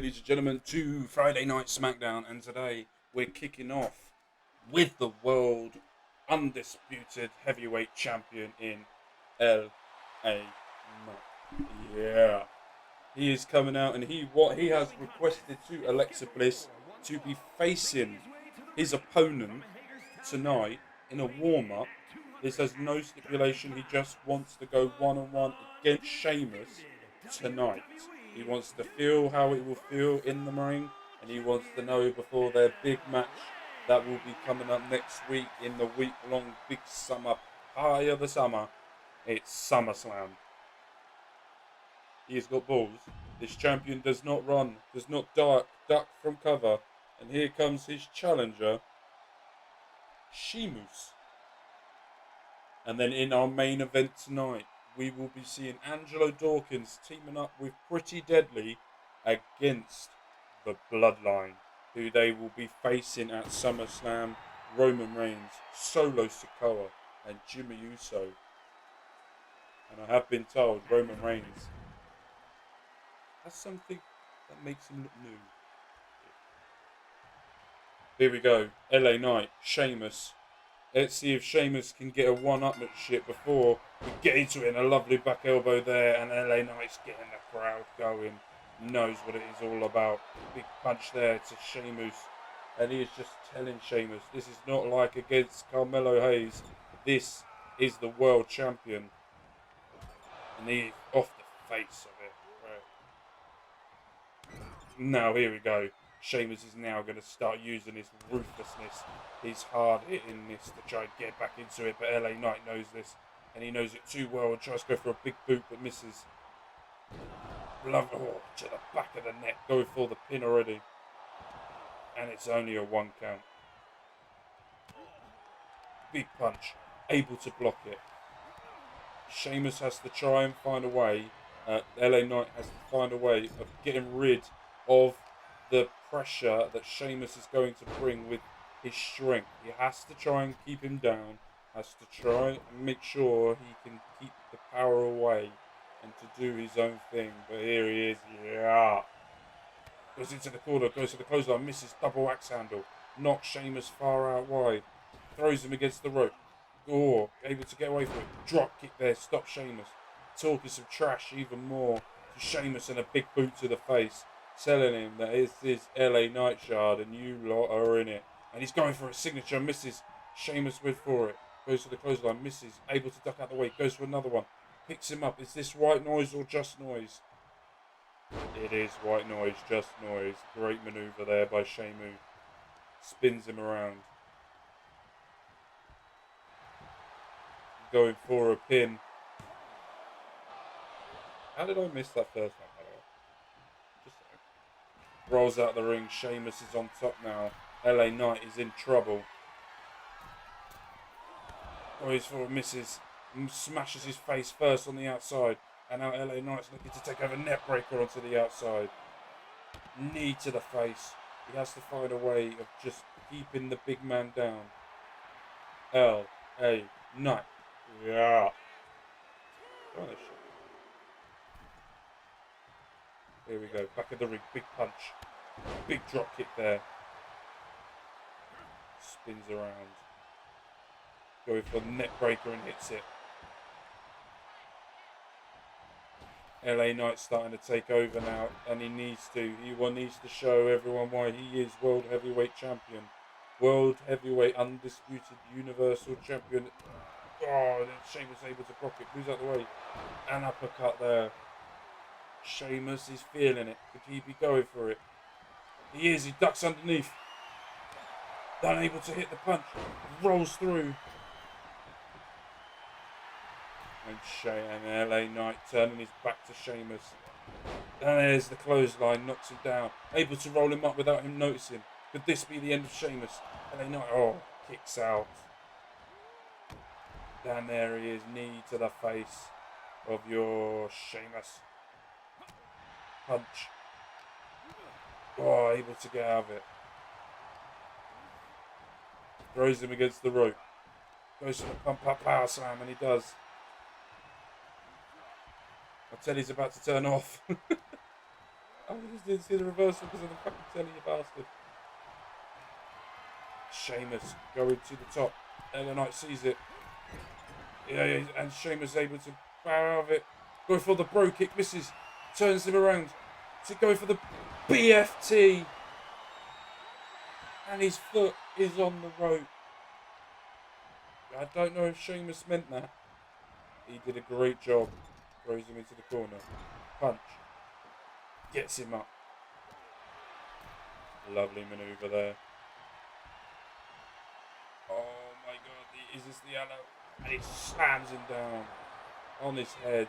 ladies and gentlemen, to Friday Night Smackdown, and today we're kicking off with the world undisputed heavyweight champion in L.A. Knight. Yeah, he is coming out, and he has requested to Alexa Bliss to be facing his opponent tonight in a warm-up. This has no stipulation. He just wants to go one-on-one against Sheamus tonight. He wants to feel how it will feel in the ring, and he wants to know before their big match that will be coming up next week in the week-long big summer high of the summer. It's SummerSlam. He has got balls. This champion does not run, does not duck from cover, and here comes his challenger, Sheamus. And then in our main event tonight, we will be seeing Angelo Dawkins teaming up with Pretty Deadly against the Bloodline, who they will be facing at SummerSlam. Roman Reigns, Solo Sikoa, and Jimmy Uso. And I have been told Roman Reigns has something that makes him look new. Here we go. LA Knight, Sheamus. Let's see if Sheamus can get a one-upmanship before we get into it. And a lovely back elbow there, and LA Knight's getting the crowd going. Knows what it is all about. Big punch there to Sheamus. And he is just telling Sheamus, this is not like against Carmelo Hayes. This is the world champion. And he's off the face of it. Right. Now, here we go. Sheamus is now going to start using his ruthlessness, his hard-hittingness to try and get back into it. But LA Knight knows this, and he knows it too well, and tries to go for a big boot, but misses. Love, oh, to the back of the neck, going for the pin already. And it's only a 1 count. Big punch, able to block it. Sheamus has to try and find a way, LA Knight has to find a way of getting rid of the pressure that Sheamus is going to bring with his strength. He has to try and keep him down, has to try and make sure he can keep the power away and to do his own thing. But here he is, yeah. Goes into the corner, goes to the clothesline, misses, double axe handle, knocks Sheamus far out wide, throws him against the rope. Oh, able to get away from it. Drop kick there, stop Sheamus. Talking some trash even more to Sheamus and a big boot to the face. Telling him that it's his LA Knight shard and you lot are in it. And he's going for a signature, misses. Sheamus went for it. Goes to the clothesline, misses. Able to duck out the way, goes for another one. Picks him up. Is this white noise or just noise? It is white noise, just noise. Great maneuver there by Sheamus. Spins him around. Going for a pin. How did I miss that first one? Rolls out the ring. Sheamus is on top now. LA Knight is in trouble. Goes for a misses. Smashes his face first on the outside. And now LA Knight's looking to take over neckbreaker onto the outside. Knee to the face. He has to find a way of just keeping the big man down. LA Knight. Yeah. Here we go, back of the ring, big punch. Big drop kick there. Spins around. Going for the neck breaker and hits it. LA Knight's starting to take over now, and he needs to. He needs to show everyone why he is World Heavyweight Champion. World Heavyweight Undisputed Universal Champion. Oh, then Sheamus able to block it. Moves out the way. An uppercut there. Sheamus is feeling it. Could he be going for it? He is. He ducks underneath. Unable to hit the punch. Rolls through. And LA Knight turning his back to Sheamus. And there's the clothesline. Knocks him down. Able to roll him up without him noticing. Could this be the end of Sheamus? LA Knight. Oh, kicks out. Down there he is. Knee to the face of your Sheamus. Punch. Oh, able to get out of it. Throws him against the rope. Goes for the pump up power slam, and he does. I tell he's about to turn off. I just didn't see the reversal because of the fucking telly, you bastard. Sheamus going to the top. LA Knight sees it. Yeah, and Sheamus able to bow out of it. Go for the bro kick, misses. Turns him around. To go for the BFT. And his foot is on the rope. I don't know if Sheamus meant that. He did a great job. Throws him into the corner. Punch. Gets him up. Lovely manoeuvre there. Oh my god, is this the yellow? And he slams him down on his head.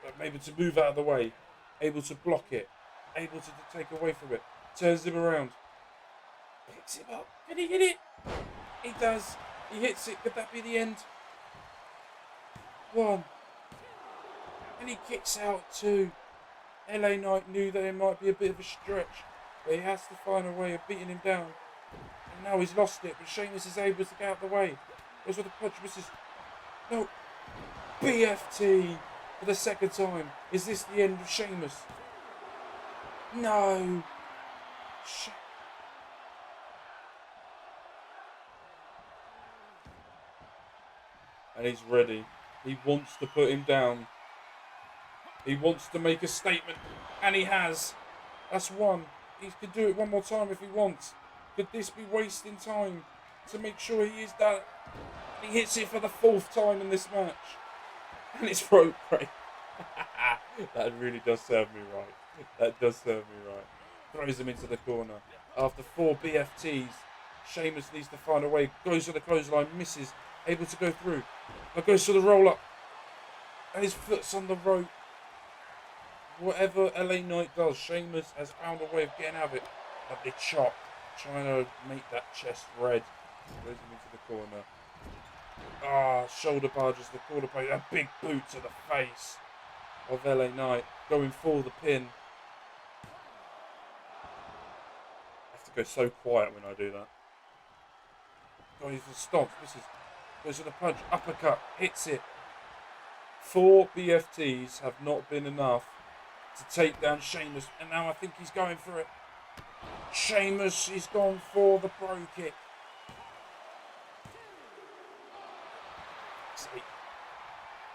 But able to move out of the way. Able to block it. Able to take away from it. Turns him around. Picks him up. Can he hit it? He does. He hits it. Could that be the end? 1. And he kicks out 2. LA Knight knew that it might be a bit of a stretch, but he has to find a way of beating him down. And now he's lost it, but Sheamus is able to get out of the way. Goes with the punch, misses. No. BFT for the second time. Is this the end of Sheamus? No. And he's ready. He wants to put him down. He wants to make a statement. And he has. That's 1. He can do it one more time if he wants. Could this be wasting time to make sure he is done? He hits it for the 4th time in this match. And it's rope break. That really does serve me right. That does serve me right. Throws him into the corner. After 4 BFTs, Sheamus needs to find a way. Goes to the clothesline, misses. Able to go through. But goes to the roll up. And his foot's on the rope. Whatever LA Knight does, Sheamus has found a way of getting out of it. Lovely chop. Trying to make that chest red. Throws him into the corner. Shoulder barges the corner plate. A big boot to the face of LA Knight. Going for the pin. I have to go so quiet when I do that. Goes for the stomp. Misses. Goes for the punch. Uppercut. Hits it. 4 BFTs have not been enough to take down Sheamus. And now I think he's going for it. Sheamus is gone for the bro kick.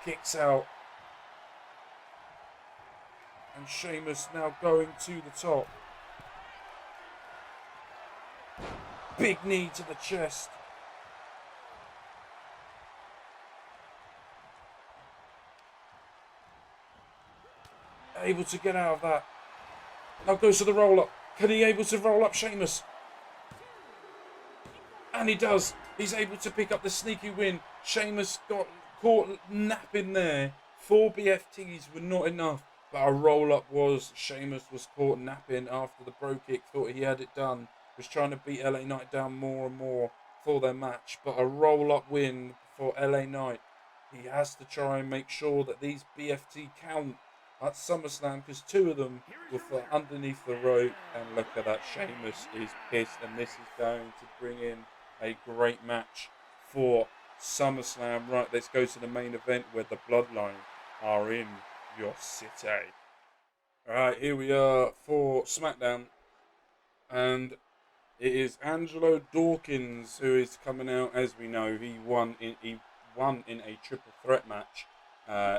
Kicks out. And Sheamus now going to the top. Big knee to the chest. Able to get out of that. Now goes to the roll up. Can he able to roll up Sheamus? And he does. He's able to pick up the sneaky win. Sheamus got caught napping there. 4 BFTs were not enough. But a roll up was. Sheamus was caught napping after the bro kick. Thought he had it done. Was trying to beat LA Knight down more and more for their match. But a roll up win for LA Knight. He has to try and make sure that these BFT count at SummerSlam, because 2 of them were for underneath the rope. And look at that, Sheamus is pissed, and this is going to bring in a great match for SummerSlam. Right, let's go to the main event where the Bloodline are in your city. Alright, here we are for Smackdown, and it is Angelo Dawkins who is coming out. As we know, he won in a triple threat match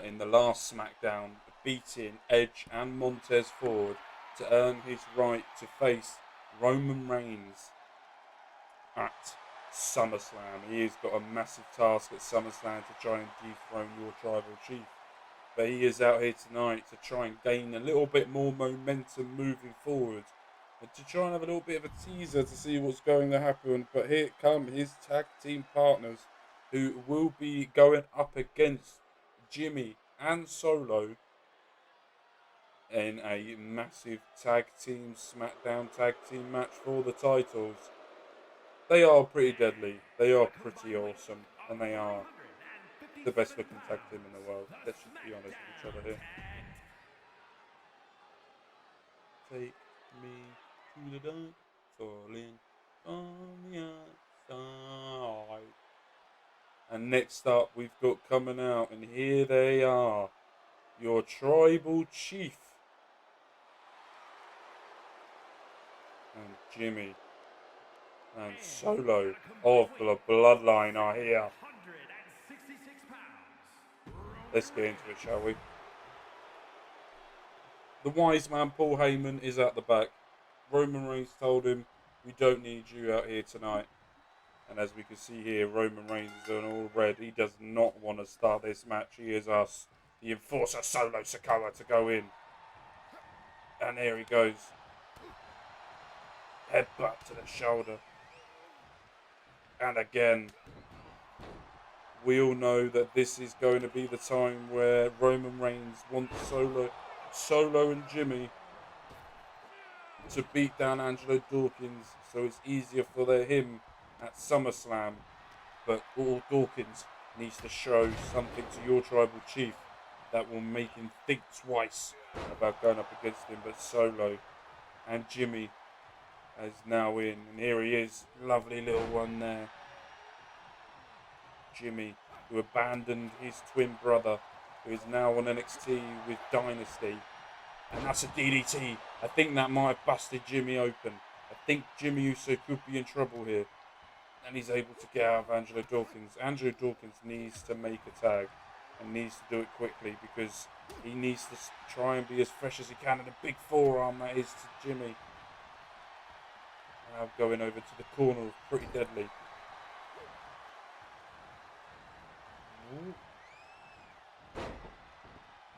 in the last Smackdown, beating Edge and Montez Ford to earn his right to face Roman Reigns at SummerSlam. He has got a massive task at SummerSlam to try and dethrone your tribal chief. But he is out here tonight to try and gain a little bit more momentum moving forward, and to try and have a little bit of a teaser to see what's going to happen. But here come his tag team partners, who will be going up against Jimmy and Solo in a massive tag team Smackdown tag team match for the titles. They are pretty deadly, they are pretty awesome, and they are the best looking tag team in the world. Let's just be honest with each other here. Take me to the dark, falling on the outside. And next up, we've got coming out, and here they are, your tribal chief. And Jimmy and Solo of the Bloodline are here. Let's get into it, shall we? The wise man, Paul Heyman, is at the back. Roman Reigns told him, we don't need you out here tonight. And as we can see here, Roman Reigns is on all red. He does not want to start this match. He has asked the enforcer, Solo Sikoa, to go in. And here he goes. Headbutt to the shoulder. And again, we all know that this is going to be the time where Roman Reigns wants Solo and Jimmy to beat down Angelo Dawkins, so it's easier for him at SummerSlam. But all Dawkins needs to show something to your tribal chief that will make him think twice about going up against him. But Solo and Jimmy is now in, and here he is, lovely little one there. Jimmy, who abandoned his twin brother, who is now on NXT with Dynasty, and that's a DDT. I think that might have busted Jimmy open. I think Jimmy Uso could be in trouble here, and he's able to get out of Angelo Dawkins. Angelo Dawkins needs to make a tag, and needs to do it quickly, because he needs to try and be as fresh as he can, and a big forearm that is to Jimmy. Now going over to the corner of Pretty Deadly. Ooh.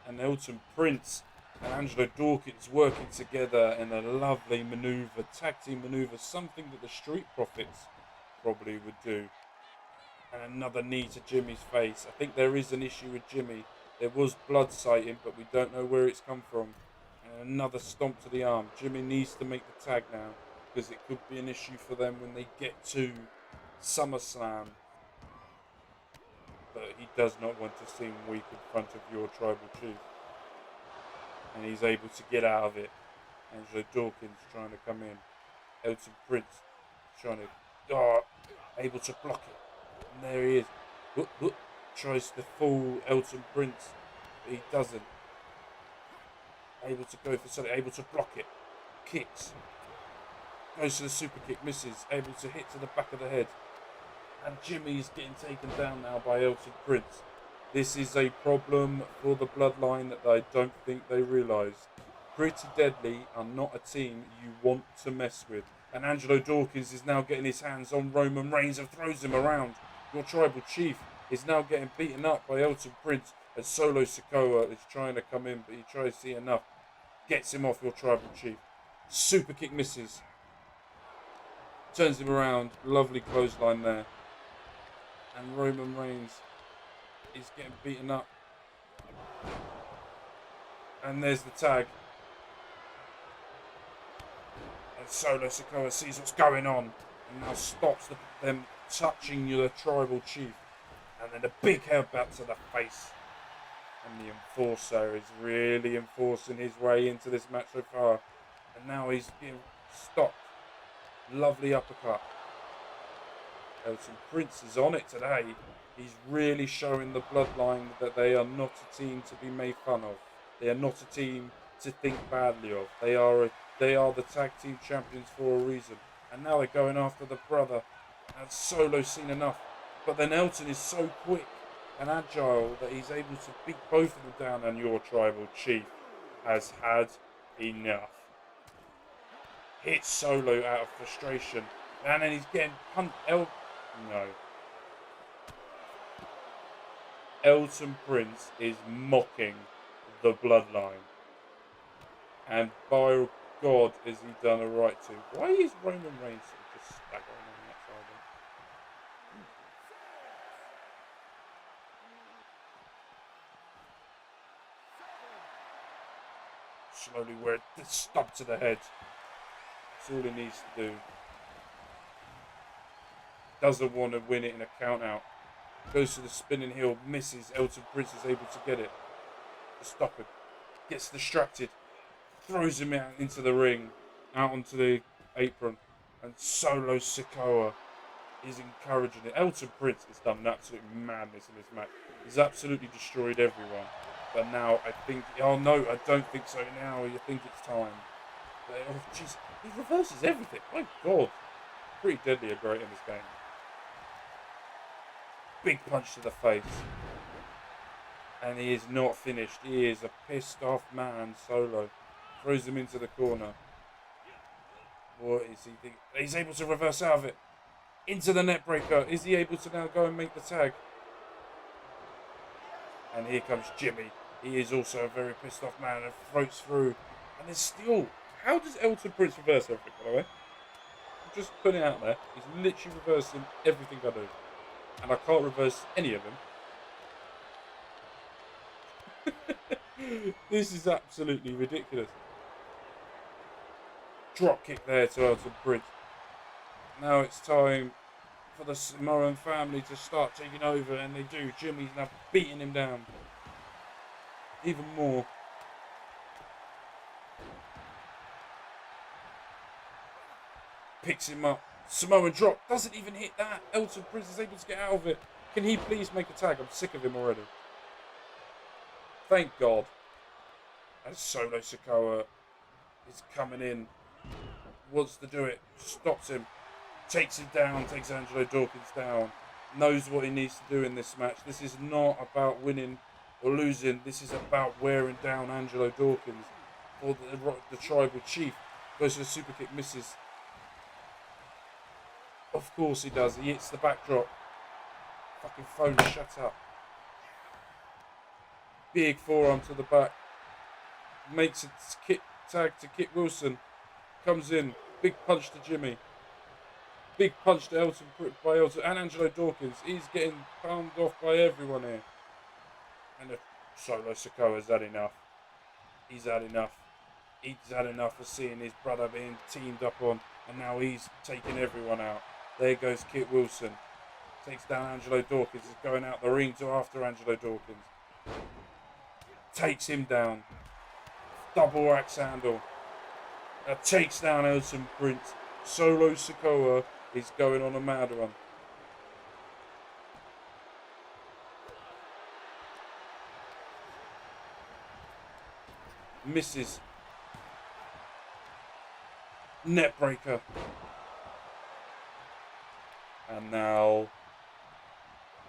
And Elton Prince and Angelo Dawkins working together in a lovely manoeuvre, tag team manoeuvre, something that the Street Profits probably would do. And another knee to Jimmy's face. I think there is an issue with Jimmy. There was blood sighting, but we don't know where it's come from. And another stomp to the arm. Jimmy needs to make the tag now, because it could be an issue for them when they get to SummerSlam. But he does not want to seem weak in front of your tribal chief. And he's able to get out of it. Angelo Dawkins trying to come in. Elton Prince trying to... able to block it. And there he is. Tries to fool Elton Prince, but he doesn't. Able to go for something. Able to block it. Kicks. Goes to the super kick, misses, able to hit to the back of the head. And Jimmy's getting taken down now by Elton Prince. This is a problem for the Bloodline that I don't think they realise. Pretty Deadly are not a team you want to mess with. And Angelo Dawkins is now getting his hands on Roman Reigns and throws him around. Your tribal chief is now getting beaten up by Elton Prince, as Solo Sikoa is trying to come in, but he tries to see enough. Gets him off your tribal chief. Super kick misses. Turns him around, lovely clothesline there. And Roman Reigns is getting beaten up. And there's the tag. And Solo Sikoa sees what's going on and now stops them touching the tribal chief. And then a big headbutt to the face. And the enforcer is really enforcing his way into this match so far. And now he's being stopped. Lovely uppercut. Elton Prince is on it today. He's really showing the Bloodline that they are not a team to be made fun of. They are not a team to think badly of. They are the tag team champions for a reason. And now they're going after the brother. And Solo's seen enough. But then Elton is so quick and agile that he's able to beat both of them down, and your tribal chief has had enough. Hits Solo out of frustration. And then he's getting punched. No. Elton Prince is mocking the Bloodline. And by God, has he done a right to. Why is Roman Reigns just staggering on that side? Slowly, where it stomp to the head. That's all he needs to do. Doesn't want to win it in a count out. Goes to the spinning heel, misses. Elton Prince is able to get it. To stop him. Gets distracted. Throws him out into the ring. Out onto the apron. And Solo Sikoa is encouraging it. Elton Prince has done absolute madness in this match. He's absolutely destroyed everyone. But now I think, oh no, I don't think so now. You think it's time. But, oh jeez, he reverses everything. My God. Pretty deadly and great in this game. Big punch to the face. And he is not finished. He is a pissed off man, Solo. Throws him into the corner. What is he thinking? He's able to reverse out of it. Into the net breaker. Is he able to now go and make the tag? And here comes Jimmy. He is also a very pissed off man and floats through. And there's still... How does Elton Prince reverse everything, by the way? I'm just putting it out there. He's literally reversing everything I do. And I can't reverse any of them. This is absolutely ridiculous. Drop kick there to Elton Prince. Now it's time for the Samoan family to start taking over, and they do. Jimmy's now beating him down. Even more. Picks him up. Samoan drop. Doesn't even hit that. Elton Prince is able to get out of it. Can he please make a tag? I'm sick of him already. Thank God. As Solo Sikoa is coming in. Wants to do it. Stops him. Takes him down. Takes Angelo Dawkins down. Knows what he needs to do in this match. This is not about winning or losing. This is about wearing down Angelo Dawkins. Or the tribal chief. Goes for the super kick. Misses. Of course he does. He hits the backdrop. Fucking phone, shut up. Big forearm to the back. Makes a tag to Kit Wilson. Comes in. Big punch to Jimmy. Big punch to Elton and Angelo Dawkins. He's getting palmed off by everyone here. And Solo Sikoa's had enough. He's had enough. He's had enough of seeing his brother being teamed up on. And now he's taking everyone out. There goes Kit Wilson. Takes down Angelo Dawkins. Is going out the ring to after Angelo Dawkins. Takes him down. Double axe handle. Takes down Elton Prince. Solo Sikoa is going on a mad run. Misses. Net breaker. And now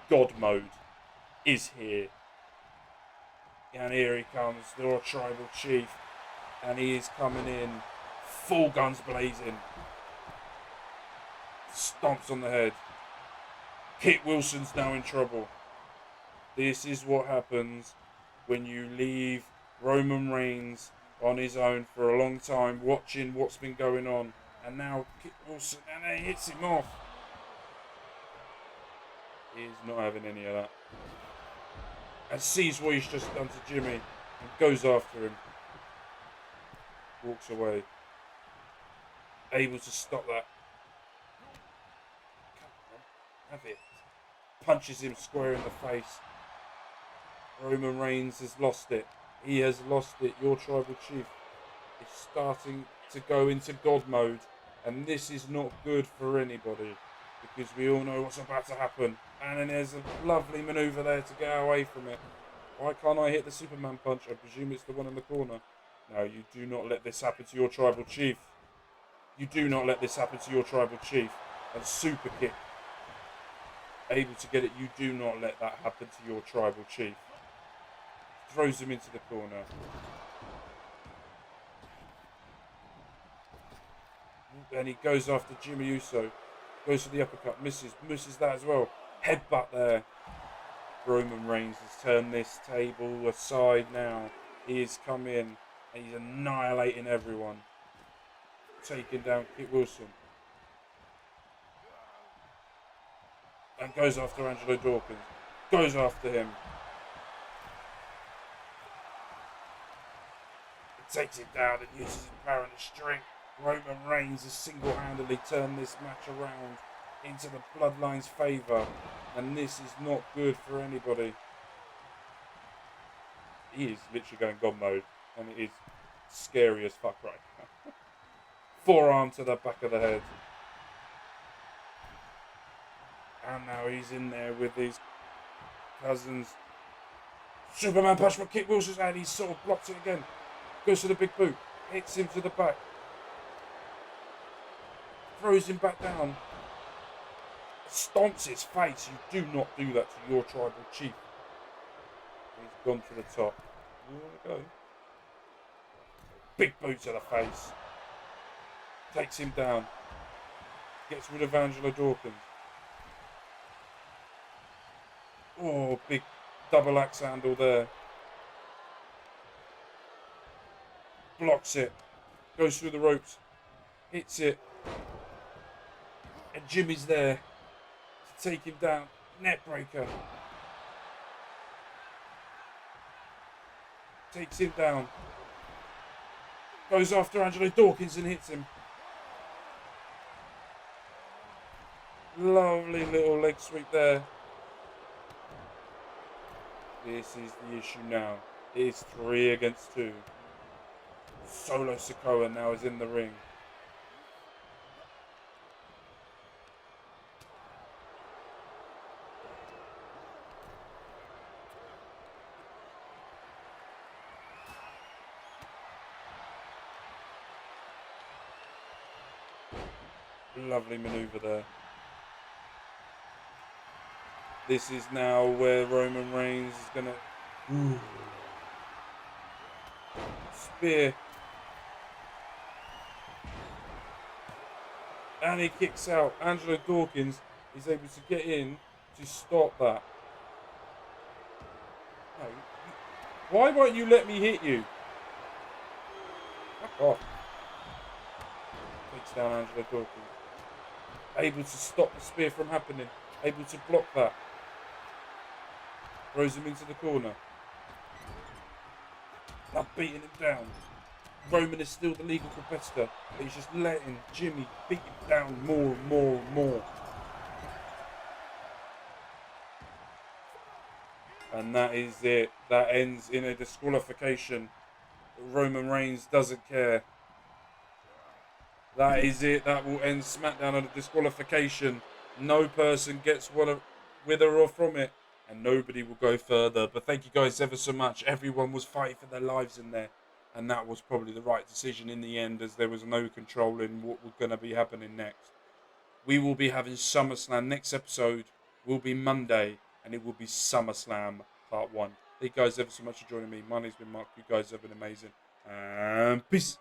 God mode is here. And here he comes, the tribal chief. And he is coming in full guns blazing. Stomps on the head. Kit Wilson's now in trouble. This is what happens when you leave Roman Reigns on his own for a long time, watching what's been going on. And now Kit Wilson, and he hits him off. He's not having any of that. And sees what he's just done to Jimmy and goes after him. Walks away. Able to stop that. Come on, have it. Punches him square in the face. Roman Reigns has lost it. He has lost it. Your tribal chief is starting to go into God mode. And this is not good for anybody. Because we all know what's about to happen. And then there's a lovely manoeuvre there to get away from it. Why can't I hit the Superman punch? I presume it's the one in the corner. No, you do not let this happen to your tribal chief. You do not let this happen to your tribal chief. And super kick. Able to get it. You do not let that happen to your tribal chief. Throws him into the corner. And he goes after Jimmy Uso. Goes for the uppercut. Misses that as well. Headbutt there. Roman Reigns has turned this table aside now. He has come in and he's annihilating everyone. Taking down Kit Wilson. And goes after Angelo Dawkins. Goes after him. Takes him down and uses his power and his strength. Roman Reigns has single-handedly turned this match around into the Bloodline's favour. And this is not good for anybody. He is literally going God mode. And it is scary as fuck right now. Forearm to the back of the head. And now he's in there with his cousins. Superman punch from kick Wilson's out. He sort of blocks it again. Goes to the big boot. Hits him to the back. Throws him back down. Stomps his face. You do not do that to your tribal chief. He's gone to the top. You want to go? Big boot to the face. Takes him down. Gets rid of Angelo Dawkins. Oh, big double axe handle there. Blocks it. Goes through the ropes. Hits it. And Jimmy's there to take him down. Net breaker. Takes him down. Goes after Angelo Dawkins and hits him. Lovely little leg sweep there. This is the issue now. It is 3 against 2. Solo Sikoa now is in the ring. Lovely maneuver there. This is now where Roman Reigns is going to... Spear. And he kicks out. Angelo Dawkins is able to get in to stop that. No. Why won't you let me hit you? Fuck off. Takes down Angelo Dawkins. Able to stop the spear from happening. Able to block that. Throws him into the corner. Now beating him down. Roman is still the legal competitor, but he's just letting Jimmy beat him down more and more and more. And that is it. That ends in a disqualification. Roman Reigns doesn't care. That is it. That will end SmackDown on a disqualification. No person gets with or from it. And nobody will go further. But thank you guys ever so much. Everyone was fighting for their lives in there. And that was probably the right decision in the end, as there was no control in what was going to be happening next. We will be having SummerSlam. Next episode will be Monday. And it will be SummerSlam Part 1. Thank you guys ever so much for joining me. My name's been Mark. You guys have been amazing. And peace.